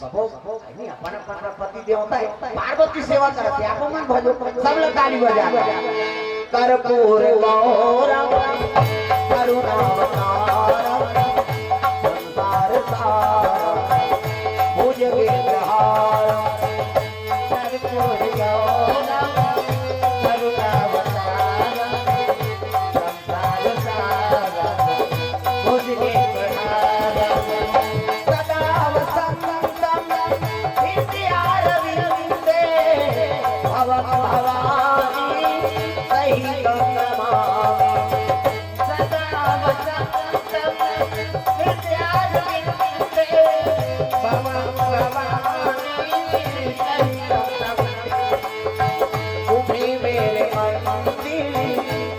सबो नहीं अपन अपन पति देवता है पार्वती सेवा करते आप मन भजो सब लोग ताली बजा कर्पूर गौरम करुणावतारम संसार सारम भुज विग्रहारम कर्पूर गौरम करुणावतारम संसार सारम भुज विग्रहारम सदा वसंतम विद्यारविंदे भवक भवानी सहितं नमामि सदा वसंतम विद्यारविंदे भवक भवानी सहितं नमामि तुम्ही मेरे मंदिर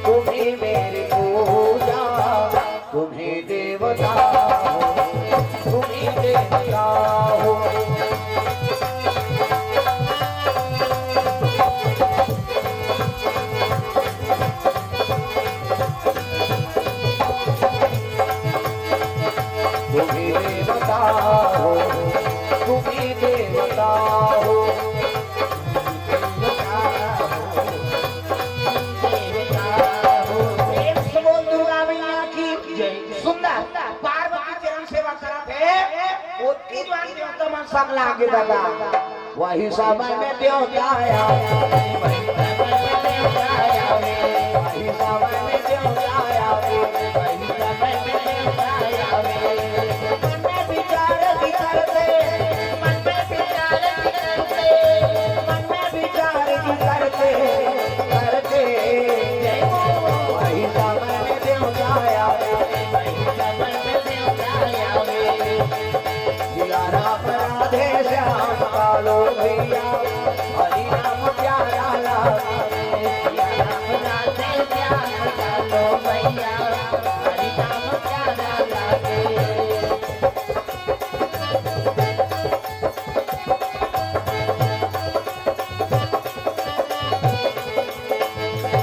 तुम्ही मेरी पूजा तुम्ही देवता तुम्ही देवता हो तुम्ही देवता हो तुम्ही देवता हो सुंदर पार्वती चरण सेवा करा थे उसकी जो देवता मन सब लागे दादा वही समय में देवता आया वही समय में देवता आया वही समय में देवता आया वही समय में देवता आया मन में विचार करते मन में विचार करते मन में विचार करते करते वही समय में देवता आया राधे श्याम कालो भैया हरि नाम प्यारा लागे राधे श्याम कालो भैया हरि नाम प्यारा लागे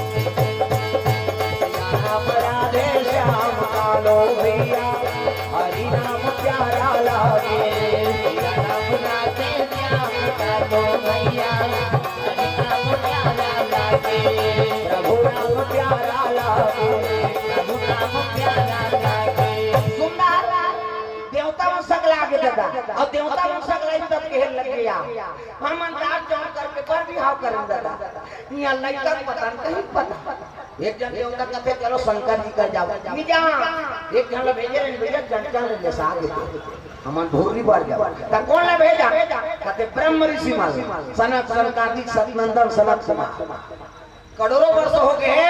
राधे श्याम कालो भैया हरि नाम प्यारा लागे तो भैया हरि नाम प्यारा लागे प्रभु नाम प्यारा लागे प्रभु नाम प्यारा लागे सुंदर देवता में सग लागे दादा और देवता में सग लाई तब कहल लग गया हम अंदाज जान करके पर भी हाव करें दादा यहाँ लड़का पता नहीं पता एक जन देवता कहते चलो शंकर जी का जाओ नहीं जा एक जन भेजे जन ले साथ हमन भूरी बार जा त कौन ले भेजा कहते ब्रह्म ऋषि माल सनक सनकादिक सतनंदन सनक कुमार करोड़ों वर्ष हो गए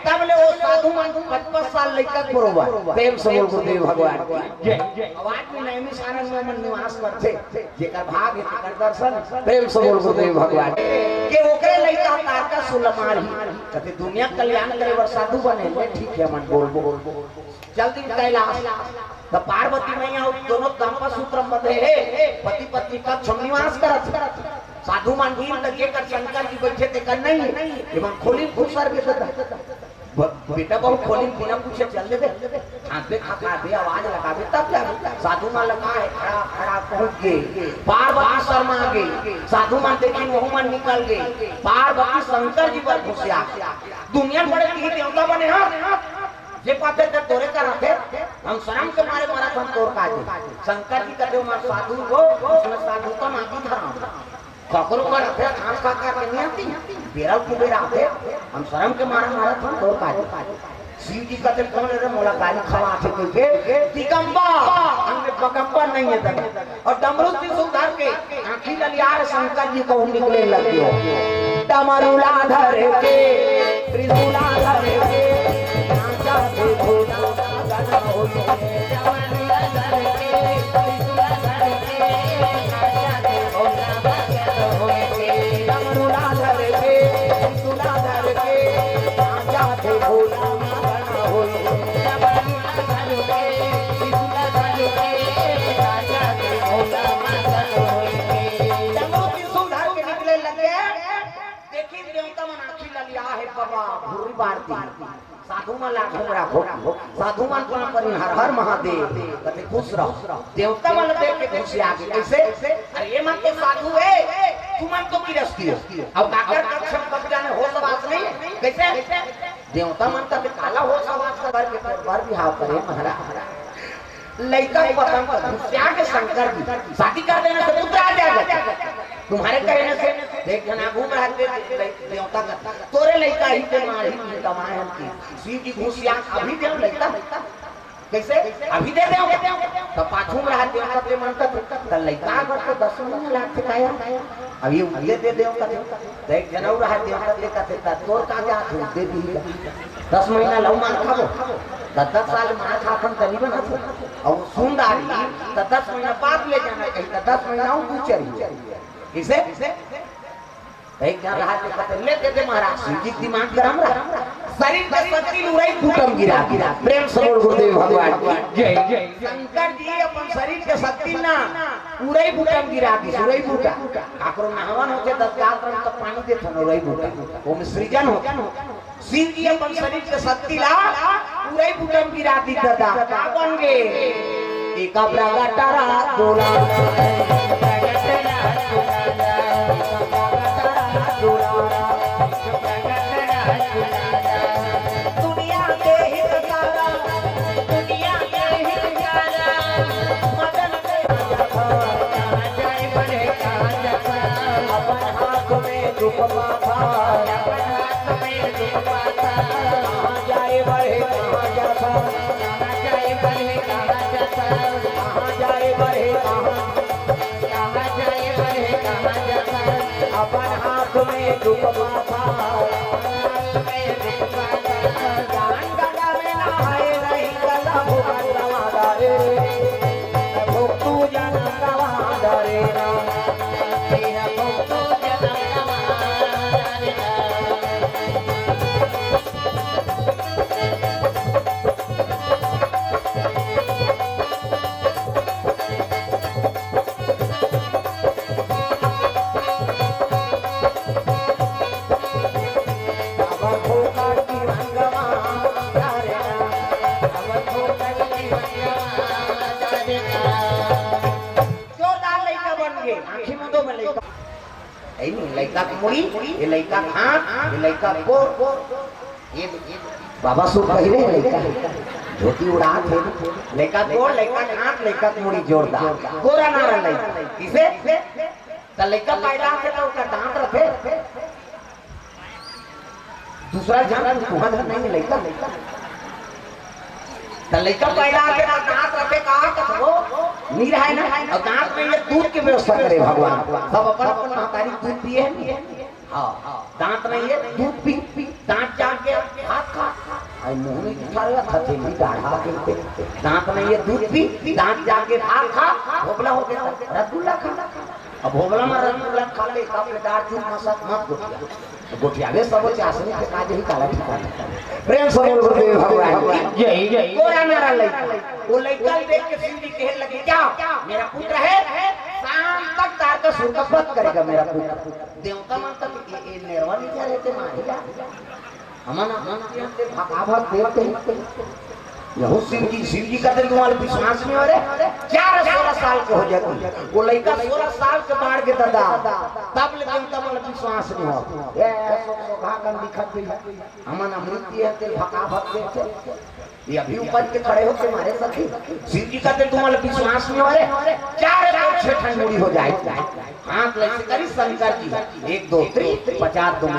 तब ले वो साधु मन 55 साल लेकर बरोबर प्रेम से बोल गुरुदेव भगवान जय आवाज में नैमिष आनंद में मन निवास करते जेकर भाग है जेकर दर्शन प्रेम से बोल गुरुदेव भगवान के ओकरे लइका तारका सुलमारी कहते दुनिया कल्याण करे वर साधु बने ले ठीक है मन बोल बोल जल्दी कैलाश तो पार्वती मैया दोनों दाम्पत्य सूत्र बंधे है पति पत्नी का निवास करत साधु मान भीम लगे कर शंकर जी बैठे थे कर नहीं एवं खोली भूसर भी बेटा बहु खोली बिना पूछे चल दे हाथ पे खा दे आवाज लगा दे तब क्या साधु मान लगा है खड़ा खड़ा पहुंच गए पार्वती शर्मा गई साधु मान देखी वह मन निकल गई पार्वती शंकर जी पर घुसिया दुनिया बड़े की देवता बने हां जे पाते ते तोरे का रखे हम शर्म के मारे मारा हम तोर का शंकर जी कहते मां साधु को उसने साधु का माटी धरा ककरो का रखे खान खा के नहीं आती बेरा को बेरा आते हम शर्म के मारे मारा हम तोर का शिव जी कहते कौन रे मोला गाली खवा थे के दिगंबर हमने बगंबर नहीं है तक और डमरू से सुधार के आंखी ललियार शंकर जी को निकले लगे हो डमरूला धर के त्रिशूला धर के बाबा भूरी बारती साधु मन लाख राखो साधु मन को पर हर हर महादेव कहते खुश रहो देवता मन देख के खुशी आ गई कैसे अरे ये मन तो साधु है तू मन तो गिरस्ती हो अब काकर कक्षम कब जाने हो सवास नहीं कैसे देवता मन का काला हो सवास कर के पर भी हाव करे महाराज लड़का पसंद कर त्याग शंकर की शादी कर देने से पुत्र आ जाएगा तुम्हारे कहने से देख जना घूम रहा देवता का तोरे लड़का ही के मार ही कमाए हम की शिव की घुसिया अभी दे लड़का कैसे अभी दे दे तो पाछू में रहा देवता के मन का तो लड़का अगर तो 10 महीना लाख काया अभी उले दे देवता देख जना रहा देवता देखा थे तोर का जा दे दी 10 महीना लव मार खाबो 10 साल मार खापन तनी बना और सुंदरी तो 10 महीना बाद ले जाना कहीं 10 महीना तू चली किसे एक क्या रहा ले दे महाराज शिव जी दिमाग गरम रहा शरीर का शक्ति उड़ाई फूटम गिरा प्रेम सरोवर गुरुदेव भगवान जय जय शंकर जी अपन शरीर के शक्ति ना उड़ाई फूटम गिरा की उड़ाई फूटा आकरो नहवन होते 10 गात्र तक पानी दे थन उड़ाई फूटा वो में सृजन हो शिव जी अपन शरीर के शक्ति ला उड़ाई फूटम गिरा दी दादा का बन गे एक प्रगटारा डोला अपन हाथ में दुख पाता जान गला में नहाए नहीं गला भूखा रे भूखू जन गवा रे ना भूखू जन लड़का मुड़ी ये लड़का हाथ ये लड़का को ये बाबा सो कह रहे लड़का धोती उड़ा थे लड़का को लड़का हाथ लड़का मुड़ी जोरदार गोरा नारा लड़का किसे तो लड़का पैदा से तो उसका दांत रखे दूसरा जान तुम्हारा नहीं लड़का तो लड़का पैदा के दांत रखे कहा वो नीर है ना और दांत में ये दूध की व्यवस्था करे भगवान सब अपन अपन महतारी दूध पिए हाँ दांत में ये दूध पी दांत जाके हाथ खा आई मुंह में उठा रहा था थेली दाढ़ा के दांत में ये दूध पी दांत जाके हाथ खा भोगला हो गया रसगुल्ला खा अब भोगला में रसगुल्ला खा ले काफी दाढ़ चूर मसाक मत गोठिया वे सब चासनी के काज ही काला ठिकाना प्रेम सरोवर गुरुदेव भगवान जय जय गोरा नारा लड़का वो लड़का देख के शिव जी कहने लगे क्या मेरा पुत्र है शाम तक तार का सुर का पत करेगा मेरा पुत्र देवता मन तक ये निर्वा नहीं क्या रहते मारेगा हमना ते भागा भाग देवते यहो शिव जी का दिल तुम्हारे विश्वास में हो रहे 16 साल के हो जाते वो लड़का 16 साल के बाढ़ के दादा तब ले देवता मन विश्वास नहीं हो ये भागन दिखत भी हमना मृत्यु है ते भागा भाग देवते ये अभी ऊपर के खड़े होके मारे सखी शिव जी का दिल तुम्हारे विश्वास में हो रहे 4 ठंड मुड़ी हो जाए हाथ लगे करी शंकर जी 1 2 3 50 2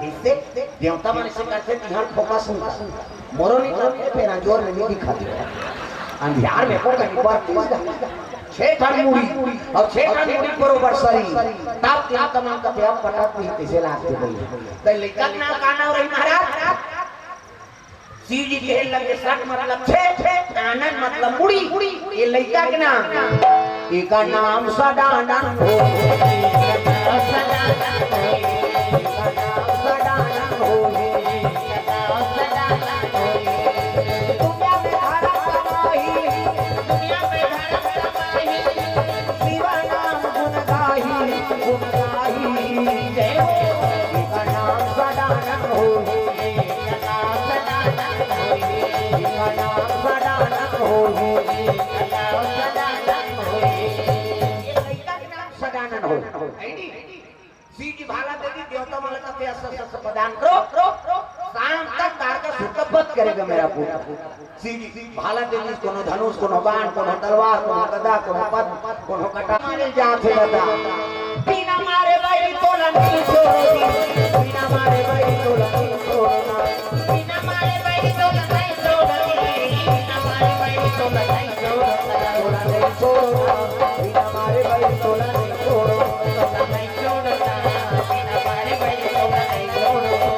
इससे देवता मन से करते ध्यान फोकस मोरो नहीं करते फिर जोर में नहीं दिखाती अंधियार में को कहीं पर 6 ठंड मुड़ी और 6 ठंड मुड़ी बरोबर शरीर तब देवता मन का देव पटक भी कैसे लागते गई तो लेकर ना काना रही महाराज शिव जी कहने लगे सट मतलब 6 आनंद मतलब मुड़ी ये लड़का के नाम एक नाम सदानंद हो सी की भाला दे दी देवता मन का ऐसा प्रदान करो शाम तक तार का सुतबत करेगा मेरा पूरा सी भाला दे दी कोनो धनुष कोनो बाण कोनो तलवार कोनो गदा कोनो पद्म कोनो कटा मारे जाते लगा बिना मारे भाई तोला नहीं छोड़ो बिना मारे भाई तोला नहीं छोड़ना बिना मारे भाई तोला नहीं छोड़ना बिना मारे भाई तोला नहीं छोड़ना तोला नहीं छोड़ना बिना मारे भाई तोला नहीं छोड़ना तोला नहीं छोड़ना बिना मारे भाई तोला नहीं छोड़ना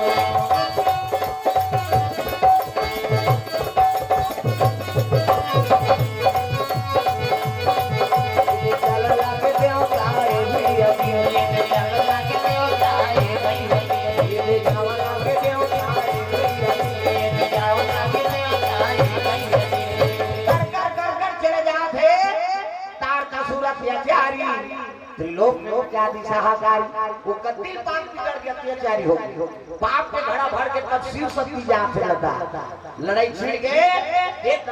त्रिलोक लोक क्या दिशाहाकारी वो कतिल पाप बिगड़ के अत्याचारी हो पाप के घड़ा भर के तब शिव शक्ति जहाँ से लगा लड़ाई छिड़ गए एक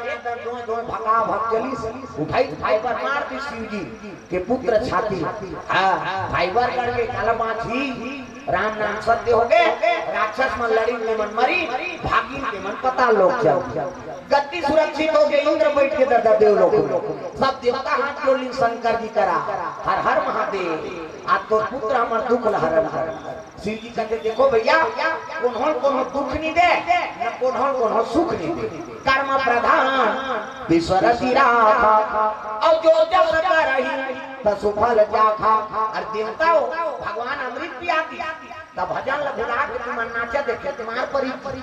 दो भगा भग चली उठाई फाइबर मार दी शिव जी के पुत्र छाती हाँ फाइबर करके कालामाछी राम नाम सत्य हो गए राक्षस मन लड़ी में मन मरी भागी के मन पता लोग चल गद्दी सुरक्षित हो गए इंद्र बैठ के दर्द देव लोग सब देवता हाथ जोड़ शंकर जी करा हर हर महादेव आज तो पुत्र हमार दुख हरण कर शिव जी कहते देखो भैया कौन दुख नहीं दे न कौन सुख नहीं दे कर्म प्रधान विश्वर राखा और जो जब रही तो सुफल जाखा और देवताओं भगवान अमृत पियाती तब भजन लगा के तुम नाचा देखे तुम्हार परी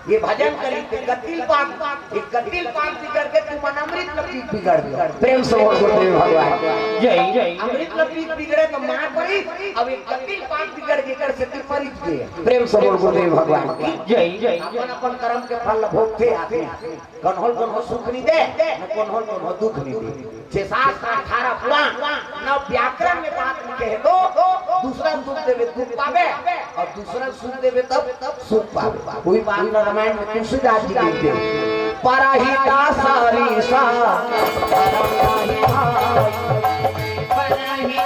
ये भजन करी गतिल पाक एक गतिल पाक बिगड़ के तुम अमृत लपीत बिगड़ गया प्रेम से बोल गुरुदेव भगवान जय जय अमृत लपीत बिगड़े तो मां परी अब एक गतिल पाक बिगड़ के कर से परी गए प्रेम से बोल गुरुदेव भगवान जय जय अपन कर्म के फल भोगते आते कौन सुख नहीं दे न कौन दुख नहीं दे 6-7-18 पुराण न व्याकरण में बात लिखे दो दूसरा सुख देवे दुख पावे और दूसरा सुख देवे तब सुख पावे कोई बात रामायण में तुलसीदास जी लिखते पराहिता सारी सा पराही भाई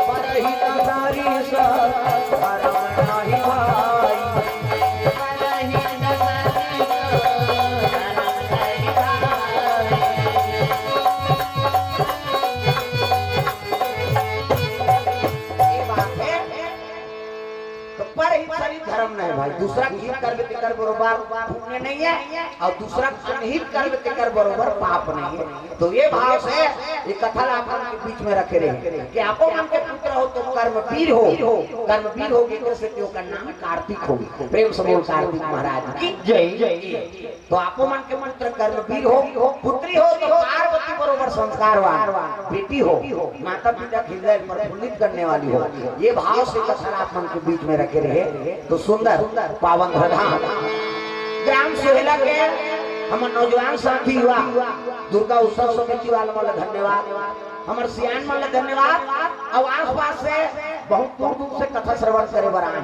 पराहिता सारी सा धर्म नहीं भाई दूसरा हित कर्म तेकर बरोबर पुण्य नहीं है और दूसरा अनहित कर्म तेकर बरोबर पाप नहीं है तो ये भाव से ये कथा अपन के बीच में रखे रहे कि आपो मन के पुत्र हो तो कर्मवीर हो के से त्यो का नाम कार्तिक हो प्रेम से बोल कार्तिक महाराज की जय जय तो आपो मन के पुत्र कर्मवीर हो पुत्री हो तो पार्वती बरोबर संस्कारवान बेटी हो माता पिता के हृदय प्रफुल्लित करने वाली हो ये भाव से कथा अपन के बीच में रखे रहे तो सुंदर पावन प्रधान ग्राम सोहेला के हमर नौजवान साथी हुआ दुर्गा उत्सव समिति वाला वाला धन्यवाद हमर सियान वाला धन्यवाद और आस पास से बहुत दूर से कथा श्रवण करे बर आए